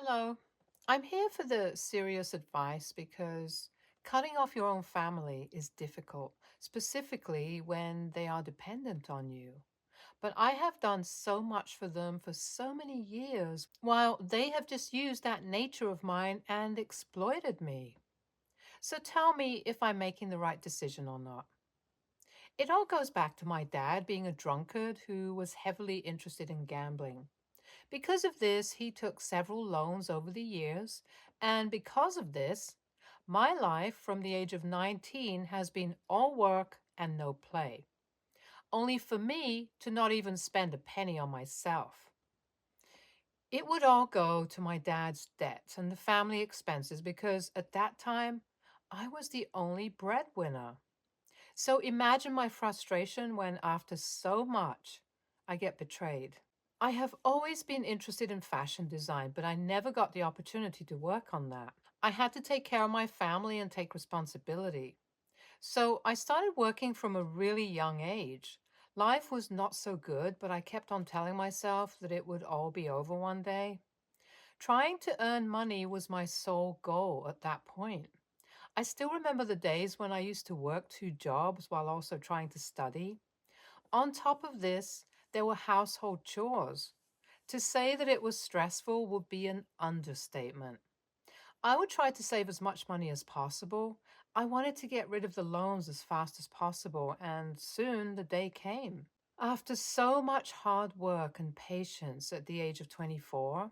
Hello. I'm here for the serious advice because cutting off your own family is difficult, specifically when they are dependent on you. But I have done so much for them for so many years, while they have just used that nature of mine and exploited me. So tell me if I'm making the right decision or not. It all goes back to my dad being a drunkard who was heavily interested in gambling. Because of this, he took several loans over the years, and because of this, my life from the age of 19 has been all work and no play, only for me to not even spend a penny on myself. It would all go to my dad's debts and the family expenses because at that time, I was the only breadwinner. So imagine my frustration when, after so much, I get betrayed. I have always been interested in fashion design, but I never got the opportunity to work on that. I had to take care of my family and take responsibility. So I started working from a really young age. Life was not so good, but I kept on telling myself that it would all be over one day. Trying to earn money was my sole goal at that point. I still remember the days when I used to work two jobs while also trying to study. On top of this, there were household chores. To say that it was stressful would be an understatement. I would try to save as much money as possible. I wanted to get rid of the loans as fast as possible, and soon the day came. After so much hard work and patience at the age of 24,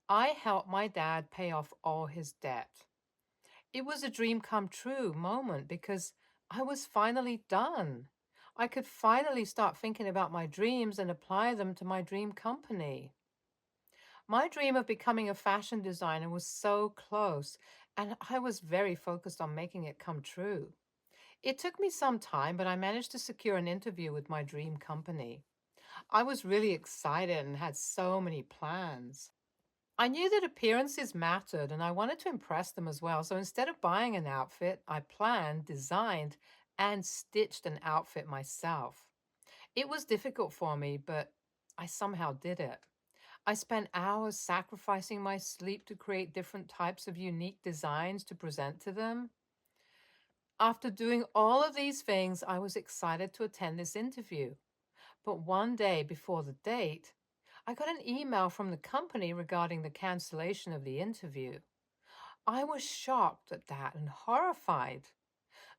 I helped my dad pay off all his debt. It was a dream come true moment because I was finally done. I could finally start thinking about my dreams and apply them to my dream company. My dream of becoming a fashion designer was so close, and I was very focused on making it come true. It took me some time, but I managed to secure an interview with my dream company. I was really excited and had so many plans. I knew that appearances mattered and I wanted to impress them as well. So instead of buying an outfit, I planned, designed, and stitched an outfit myself. It was difficult for me, but I somehow did it. I spent hours sacrificing my sleep to create different types of unique designs to present to them. After doing all of these things, I was excited to attend this interview. But one day before the date, I got an email from the company regarding the cancellation of the interview. I was shocked at that and horrified.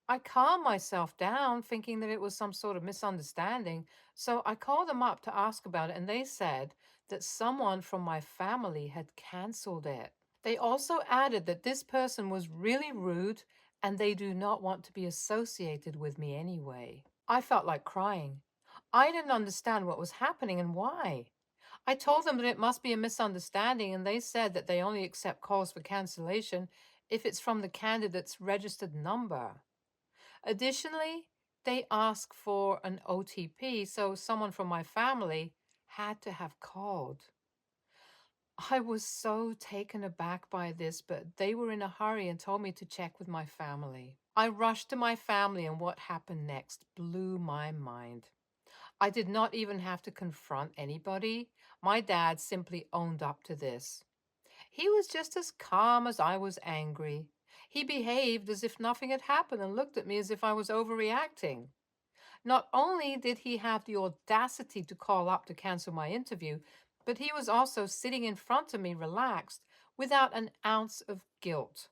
I calmed myself down, thinking that it was some sort of misunderstanding, so I called them up to ask about it, and they said that someone from my family had canceled it. They also added that this person was really rude and they do not want to be associated with me anyway. I felt like crying. I didn't understand what was happening and why. I told them that it must be a misunderstanding, and they said that they only accept calls for cancellation if it's from the candidate's registered number. Additionally, they ask for an OTP, so someone from my family had to have called. I was so taken aback by this, but they were in a hurry and told me to check with my family. I rushed to my family, and what happened next blew my mind. I did not even have to confront anybody. My dad simply owned up to this. He was just as calm as I was angry. He behaved as if nothing had happened and looked at me as if I was overreacting. Not only did he have the audacity to call up to cancel my interview, but he was also sitting in front of me relaxed without an ounce of guilt.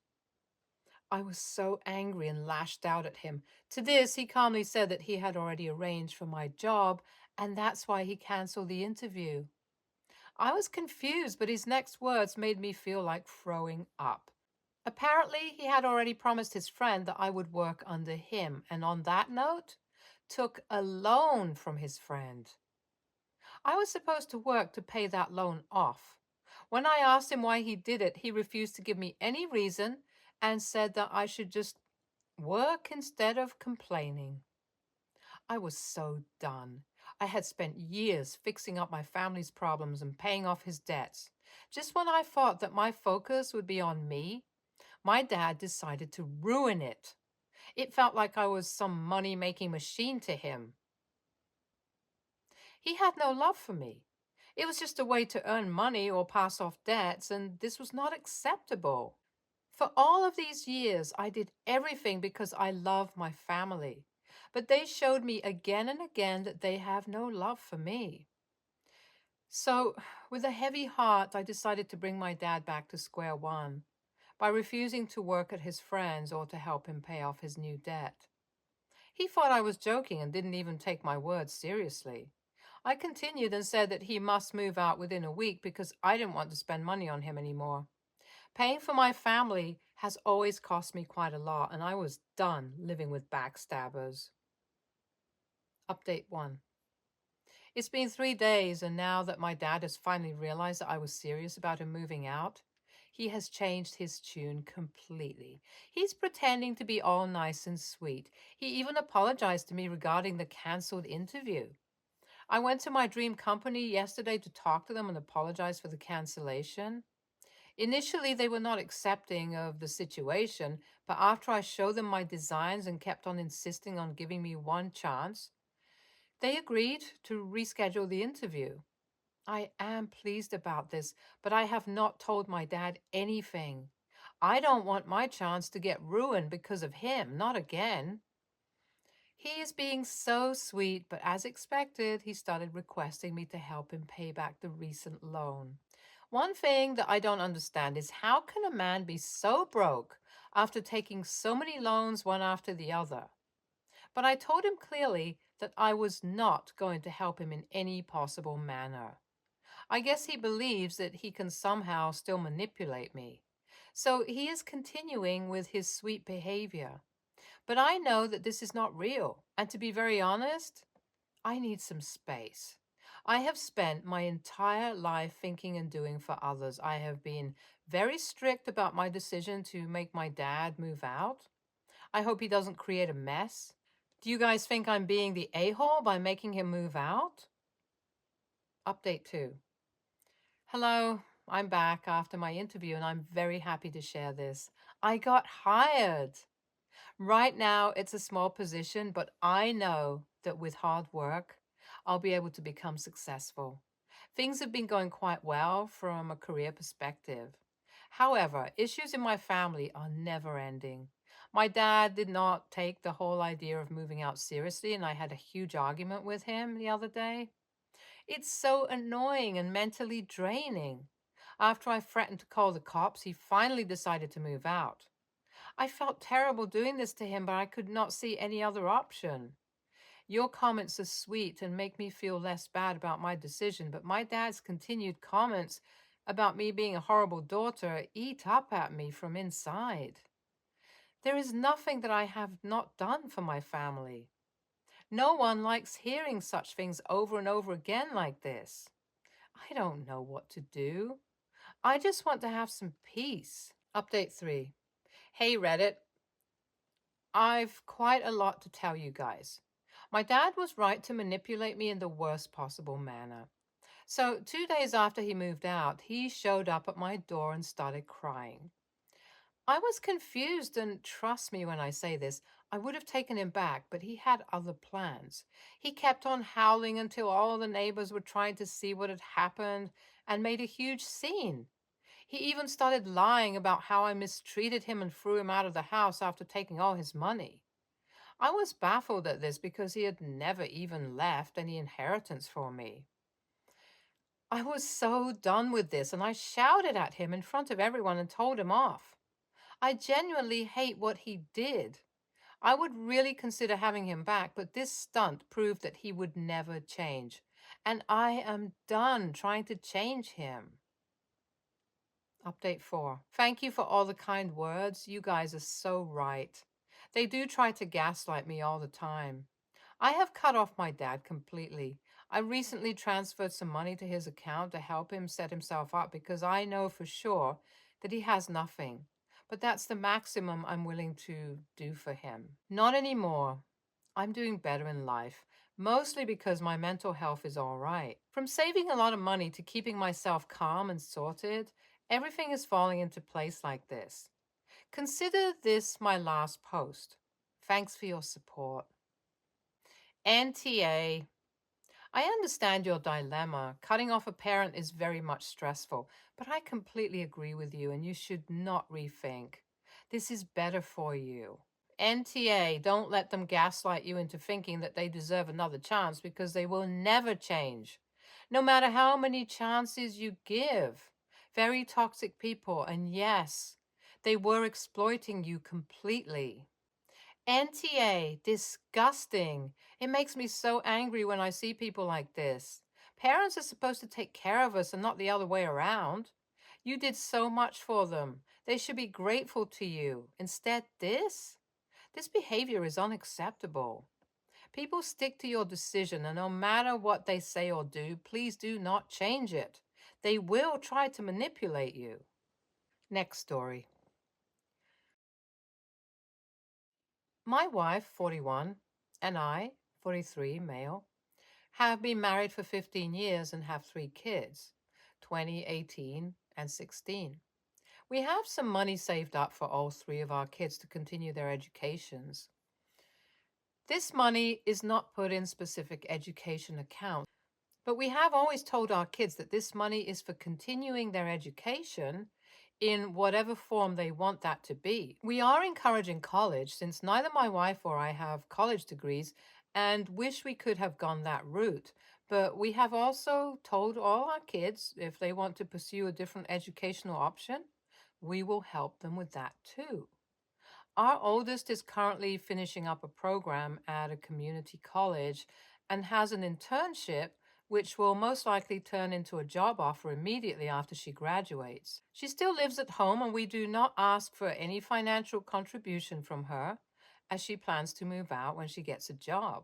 I was so angry and lashed out at him. To this, he calmly said that he had already arranged for my job, and that's why he canceled the interview. I was confused, but his next words made me feel like throwing up. Apparently, he had already promised his friend that I would work under him, and on that note, took a loan from his friend. I was supposed to work to pay that loan off. When I asked him why he did it, he refused to give me any reason and said that I should just work instead of complaining. I was so done. I had spent years fixing up my family's problems and paying off his debts. Just when I thought that my focus would be on me, my dad decided to ruin it. It felt like I was some money-making machine to him. He had no love for me. It was just a way to earn money or pass off debts, and this was not acceptable. For all of these years, I did everything because I love my family. But they showed me again and again that they have no love for me. So, with a heavy heart, I decided to bring my dad back to square one by refusing to work at his friend's or to help him pay off his new debt. He thought I was joking and didn't even take my words seriously. I continued and said that he must move out within a week because I didn't want to spend money on him anymore. Paying for my family has always cost me quite a lot, and I was done living with backstabbers. Update 1. It's been 3 days, and now that my dad has finally realized that I was serious about him moving out, he has changed his tune completely. He's pretending to be all nice and sweet. He even apologized to me regarding the canceled interview. I went to my dream company yesterday to talk to them and apologize for the cancellation. Initially, they were not accepting of the situation, but after I showed them my designs and kept on insisting on giving me one chance, they agreed to reschedule the interview. I am pleased about this, but I have not told my dad anything. I don't want my chance to get ruined because of him, not again. He is being so sweet, but as expected, he started requesting me to help him pay back the recent loan. One thing that I don't understand is how can a man be so broke after taking so many loans one after the other? But I told him clearly that I was not going to help him in any possible manner. I guess he believes that he can somehow still manipulate me. So he is continuing with his sweet behavior. But I know that this is not real. And to be very honest, I need some space. I have spent my entire life thinking and doing for others. I have been very strict about my decision to make my dad move out. I hope he doesn't create a mess. Do you guys think I'm being the a-hole by making him move out? Update 2. Hello, I'm back after my interview and I'm very happy to share this. I got hired. Right now, it's a small position, but I know that with hard work, I'll be able to become successful. Things have been going quite well from a career perspective. However, issues in my family are never ending. My dad did not take the whole idea of moving out seriously, and I had a huge argument with him the other day. It's so annoying and mentally draining. After I threatened to call the cops, he finally decided to move out. I felt terrible doing this to him, but I could not see any other option. Your comments are sweet and make me feel less bad about my decision, but my dad's continued comments about me being a horrible daughter eat up at me from inside. There is nothing that I have not done for my family. No one likes hearing such things over and over again like this. I don't know what to do. I just want to have some peace. Update 3. Hey Reddit, I've quite a lot to tell you guys. My dad was right to manipulate me in the worst possible manner. So, 2 days after he moved out, he showed up at my door and started crying. I was confused, and trust me when I say this, I would have taken him back, but he had other plans. He kept on howling until all the neighbors were trying to see what had happened and made a huge scene. He even started lying about how I mistreated him and threw him out of the house after taking all his money. I was baffled at this because he had never even left any inheritance for me. I was so done with this, and I shouted at him in front of everyone and told him off. I genuinely hate what he did. I would really consider having him back, but this stunt proved that he would never change. And I am done trying to change him. Update 4. Thank you for all the kind words. You guys are so right. They do try to gaslight me all the time. I have cut off my dad completely. I recently transferred some money to his account to help him set himself up because I know for sure that he has nothing. But that's the maximum I'm willing to do for him. Not anymore. I'm doing better in life, mostly because my mental health is all right. From saving a lot of money to keeping myself calm and sorted, everything is falling into place like this. Consider this my last post. Thanks for your support. NTA. I understand your dilemma. Cutting off a parent is very much stressful, but I completely agree with you, and you should not rethink. This is better for you. NTA, don't let them gaslight you into thinking that they deserve another chance because they will never change, no matter how many chances you give. Very toxic people, and yes, they were exploiting you completely. NTA, disgusting. It makes me so angry when I see people like this. Parents are supposed to take care of us and not the other way around. You did so much for them. They should be grateful to you. Instead, this behavior is unacceptable. People stick to your decision, and no matter what they say or do, please do not change it. They will try to manipulate you. Next story. My wife, 41, and I, 43, male, have been married for 15 years and have three kids, 20, 18, and 16. We have some money saved up for all three of our kids to continue their educations. This money is not put in specific education accounts, but we have always told our kids that this money is for continuing their education in whatever form they want that to be. We are encouraging college since neither my wife or I have college degrees and wish we could have gone that route. But we have also told all our kids if they want to pursue a different educational option, we will help them with that too. Our oldest is currently finishing up a program at a community college and has an internship which will most likely turn into a job offer immediately after she graduates. She still lives at home and we do not ask for any financial contribution from her as she plans to move out when she gets a job.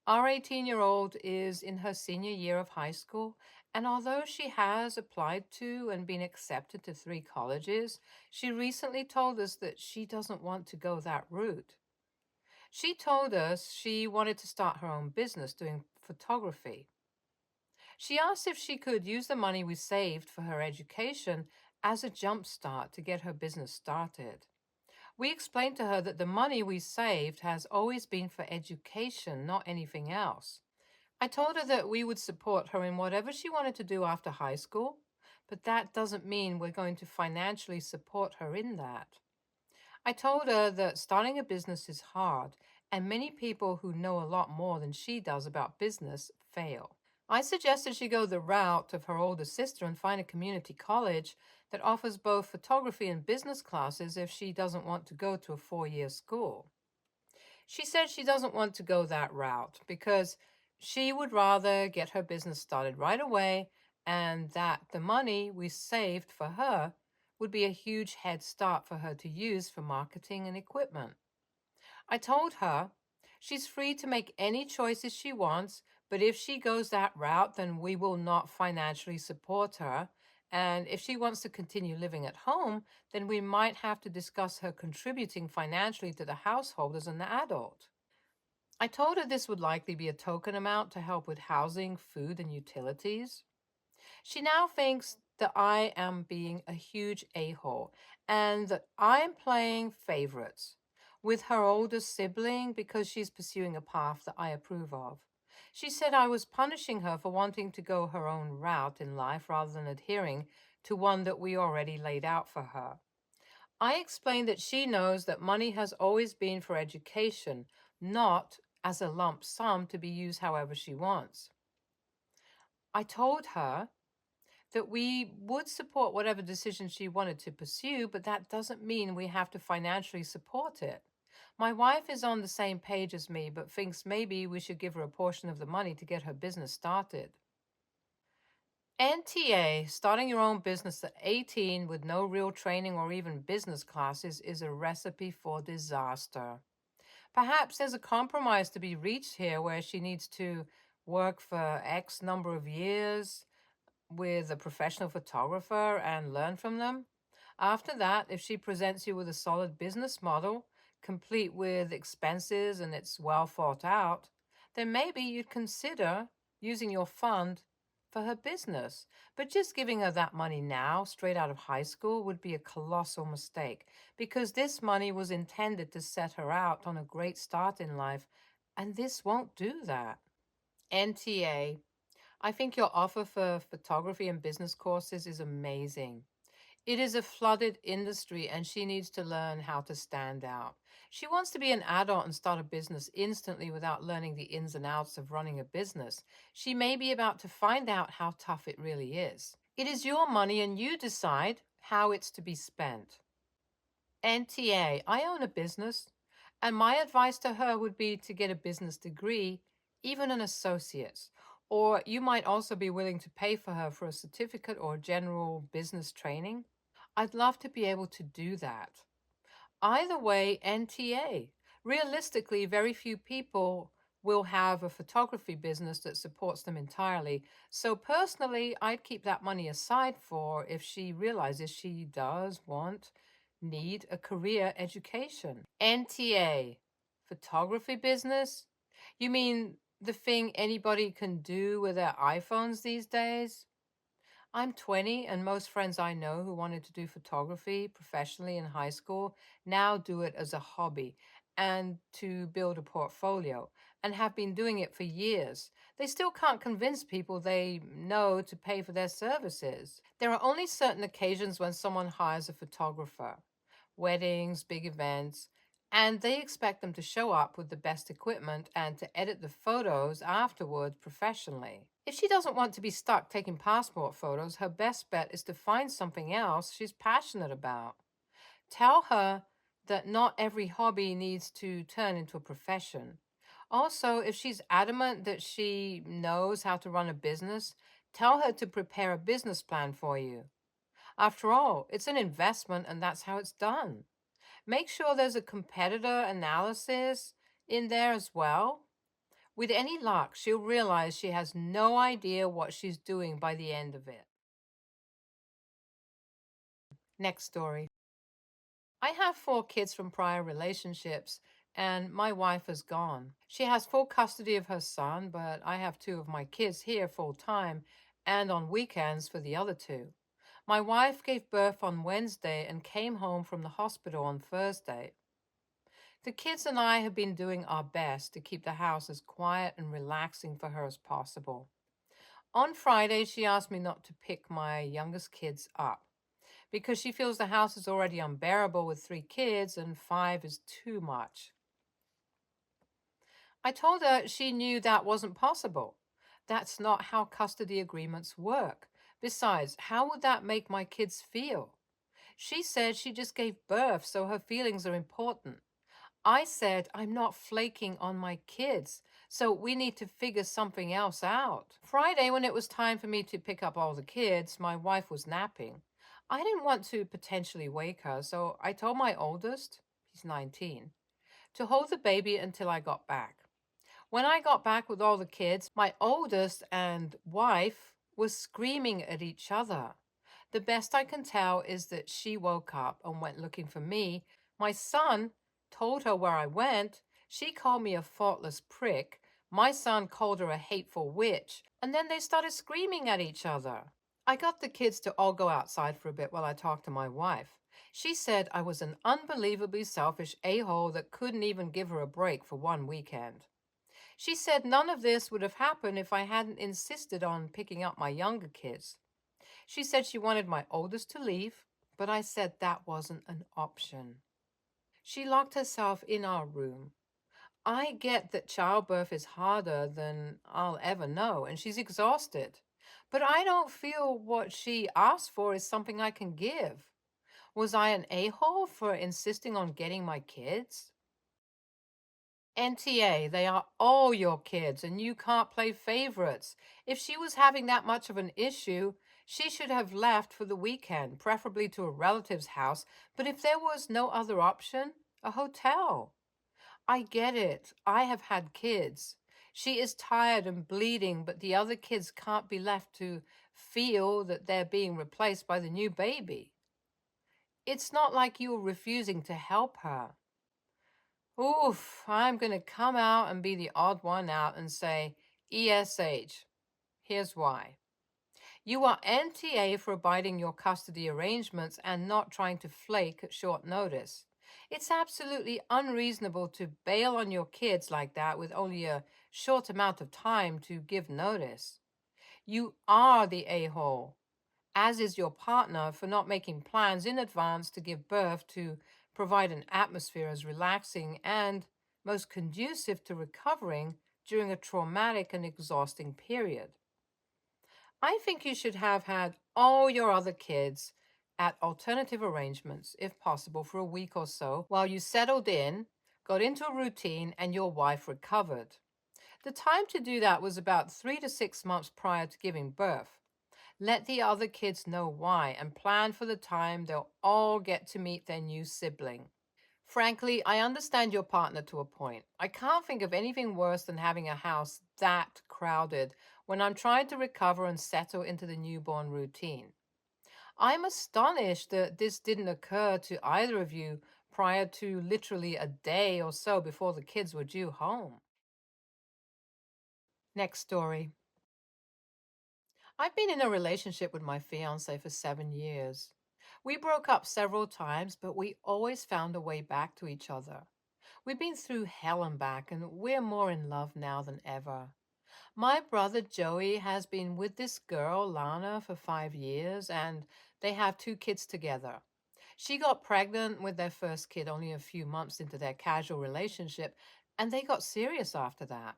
Our 18-year-old is in her senior year of high school, and although she has applied to and been accepted to three colleges, she recently told us that she doesn't want to go that route. She told us she wanted to start her own business doing photography. She asked if she could use the money we saved for her education as a jump start to get her business started. We explained to her that the money we saved has always been for education, not anything else. I told her that we would support her in whatever she wanted to do after high school, but that doesn't mean we're going to financially support her in that. I told her that starting a business is hard, and many people who know a lot more than she does about business fail. I suggested she go the route of her older sister and find a community college that offers both photography and business classes if she doesn't want to go to a 4-year school. She said she doesn't want to go that route because she would rather get her business started right away and that the money we saved for her would be a huge head start for her to use for marketing and equipment. I told her she's free to make any choices she wants, but if she goes that route, then we will not financially support her. And if she wants to continue living at home, then we might have to discuss her contributing financially to the household as an adult. I told her this would likely be a token amount to help with housing, food, and utilities. She now thinks that I am being a huge a-hole and that I am playing favorites with her older sibling because she's pursuing a path that I approve of. She said I was punishing her for wanting to go her own route in life rather than adhering to one that we already laid out for her. I explained that she knows that money has always been for education, not as a lump sum to be used however she wants. I told her that we would support whatever decision she wanted to pursue, but that doesn't mean we have to financially support it. My wife is on the same page as me, but thinks maybe we should give her a portion of the money to get her business started. NTA, starting your own business at 18 with no real training or even business classes, is a recipe for disaster. Perhaps there's a compromise to be reached here where she needs to work for X number of years with a professional photographer and learn from them. After that, if she presents you with a solid business model, complete with expenses and it's well thought out, then maybe you'd consider using your fund for her business. But just giving her that money now, straight out of high school, would be a colossal mistake because this money was intended to set her out on a great start in life, and this won't do that. NTA. I think your offer for photography and business courses is amazing. It is a flooded industry and she needs to learn how to stand out. She wants to be an adult and start a business instantly without learning the ins and outs of running a business. She may be about to find out how tough it really is. It is your money and you decide how it's to be spent. NTA, I own a business, and my advice to her would be to get a business degree, even an associate's. Or you might also be willing to pay for her for a certificate or general business training. I'd love to be able to do that. Either way, NTA. Realistically, very few people will have a photography business that supports them entirely. So personally, I'd keep that money aside for if she realizes she does need a career education. NTA, photography business? You mean the thing anybody can do with their iPhones these days? I'm 20, and most friends I know who wanted to do photography professionally in high school now do it as a hobby and to build a portfolio and have been doing it for years. They still can't convince people they know to pay for their services. There are only certain occasions when someone hires a photographer, weddings, big events, and they expect them to show up with the best equipment and to edit the photos afterwards professionally. If she doesn't want to be stuck taking passport photos, her best bet is to find something else she's passionate about. Tell her that not every hobby needs to turn into a profession. Also, if she's adamant that she knows how to run a business, tell her to prepare a business plan for you. After all, it's an investment and that's how it's done. Make sure there's a competitor analysis in there as well. With any luck, she'll realize she has no idea what she's doing by the end of it. Next story. I have 4 kids from prior relationships, and my wife is gone. She has full custody of her son, but I have 2 of my kids here full time and on weekends for the other 2. My wife gave birth on Wednesday and came home from the hospital on Thursday. The kids and I have been doing our best to keep the house as quiet and relaxing for her as possible. On Friday, she asked me not to pick my youngest kids up because she feels the house is already unbearable with 3 kids and 5 is too much. I told her she knew that wasn't possible. That's not how custody agreements work. Besides, how would that make my kids feel? She said she just gave birth, so her feelings are important. I said, I'm not flaking on my kids, so we need to figure something else out. Friday, when it was time for me to pick up all the kids, my wife was napping. I didn't want to potentially wake her, so I told my oldest, he's 19, to hold the baby until I got back. When I got back with all the kids, my oldest and wife was screaming at each other. The best I can tell is that she woke up and went looking for me. My son told her where I went. She called me a thoughtless prick. My son called her a hateful witch. And then they started screaming at each other. I got the kids to all go outside for a bit while I talked to my wife. She said I was an unbelievably selfish a-hole that couldn't even give her a break for one weekend. She said none of this would have happened if I hadn't insisted on picking up my younger kids. She said she wanted my oldest to leave, but I said that wasn't an option. She locked herself in our room. I get that childbirth is harder than I'll ever know, and she's exhausted. But I don't feel what she asked for is something I can give. Was I an a-hole for insisting on getting my kids? NTA, they are all your kids, and you can't play favorites. If she was having that much of an issue, she should have left for the weekend, preferably to a relative's house. But if there was no other option, a hotel. I get it. I have had kids. She is tired and bleeding, but the other kids can't be left to feel that they're being replaced by the new baby. It's not like you were refusing to help her. Oof, I'm going to come out and be the odd one out and say, ESH. Here's why. You are NTA for abiding your custody arrangements and not trying to flake at short notice. It's absolutely unreasonable to bail on your kids like that with only a short amount of time to give notice. You are the a hole, as is your partner for not making plans in advance to give birth to provide an atmosphere as relaxing and most conducive to recovering during a traumatic and exhausting period. I think you should have had all your other kids at alternative arrangements, if possible, for a week or so while you settled in, got into a routine, and your wife recovered. The time to do that was about 3 to 6 months prior to giving birth. Let the other kids know why and plan for the time they'll all get to meet their new sibling. Frankly, I understand your partner to a point. I can't think of anything worse than having a house that crowded when I'm trying to recover and settle into the newborn routine. I'm astonished that this didn't occur to either of you prior to literally a day or so before the kids were due home. Next story. I've been in a relationship with my fiance for 7 years. We broke up several times, but we always found a way back to each other. We've been through hell and back, and we're more in love now than ever. My brother Joey has been with this girl, Lana, for 5 years, and they have 2 kids together. She got pregnant with their first kid only a few months into their casual relationship, and they got serious after that.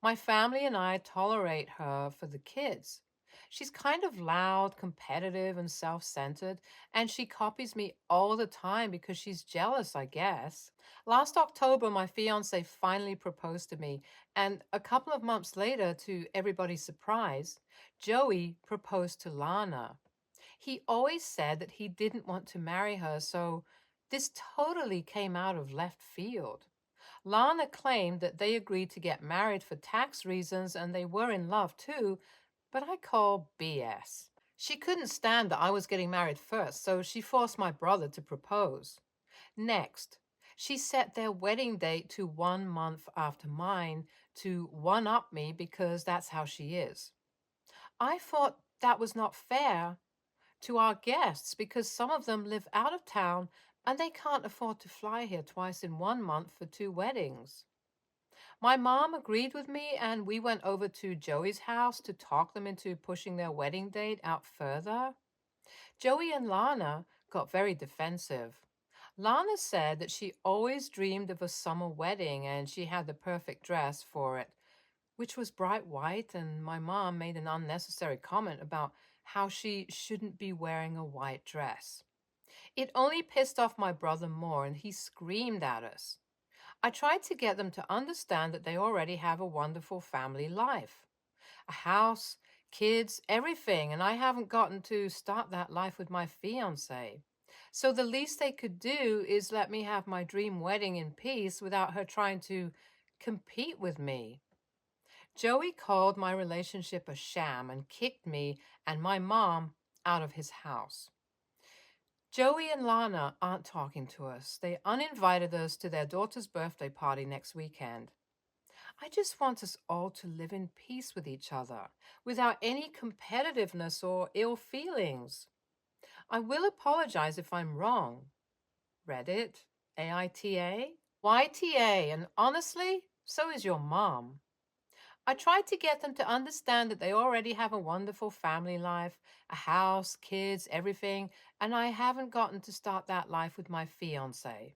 My family and I tolerate her for the kids. She's kind of loud, competitive, and self centered, and she copies me all the time because she's jealous, I guess. Last October, my fiance finally proposed to me, and a couple of months later, to everybody's surprise, Joey proposed to Lana. He always said that he didn't want to marry her, so this totally came out of left field. Lana claimed that they agreed to get married for tax reasons and they were in love too, but I call BS. She couldn't stand that I was getting married first, so she forced my brother to propose. Next, she set their wedding date to 1 month after mine to one up me because that's how she is. I thought that was not fair to our guests because some of them live out of town and they can't afford to fly here twice in 1 month for 2 weddings. My mom agreed with me, and we went over to Joey's house to talk them into pushing their wedding date out further. Joey and Lana got very defensive. Lana said that she always dreamed of a summer wedding and she had the perfect dress for it, which was bright white, and my mom made an unnecessary comment about how she shouldn't be wearing a white dress. It only pissed off my brother more, and he screamed at us. I tried to get them to understand that they already have a wonderful family life, a house, kids, everything, and I haven't gotten to start that life with my fiance. So the least they could do is let me have my dream wedding in peace without her trying to compete with me. Joey called my relationship a sham and kicked me and my mom out of his house. Joey and Lana aren't talking to us. They uninvited us to their daughter's birthday party next weekend. I just want us all to live in peace with each other, without any competitiveness or ill feelings. I will apologize if I'm wrong. Reddit, AITA, YTA, and honestly, so is your mom. I tried to get them to understand that they already have a wonderful family life, a house, kids, everything, and I haven't gotten to start that life with my fiance.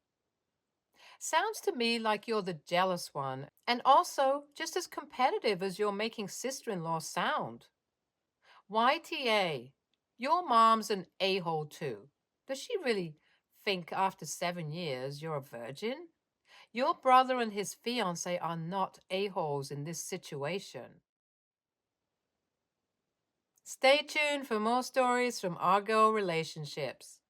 Sounds to me like you're the jealous one, and also just as competitive as you're making sister in law sound. YTA, your mom's an a hole too. Does she really think after 7 years you're a virgin? Your brother and his fiance are not a-holes in this situation. Stay tuned for more stories from our girl relationships.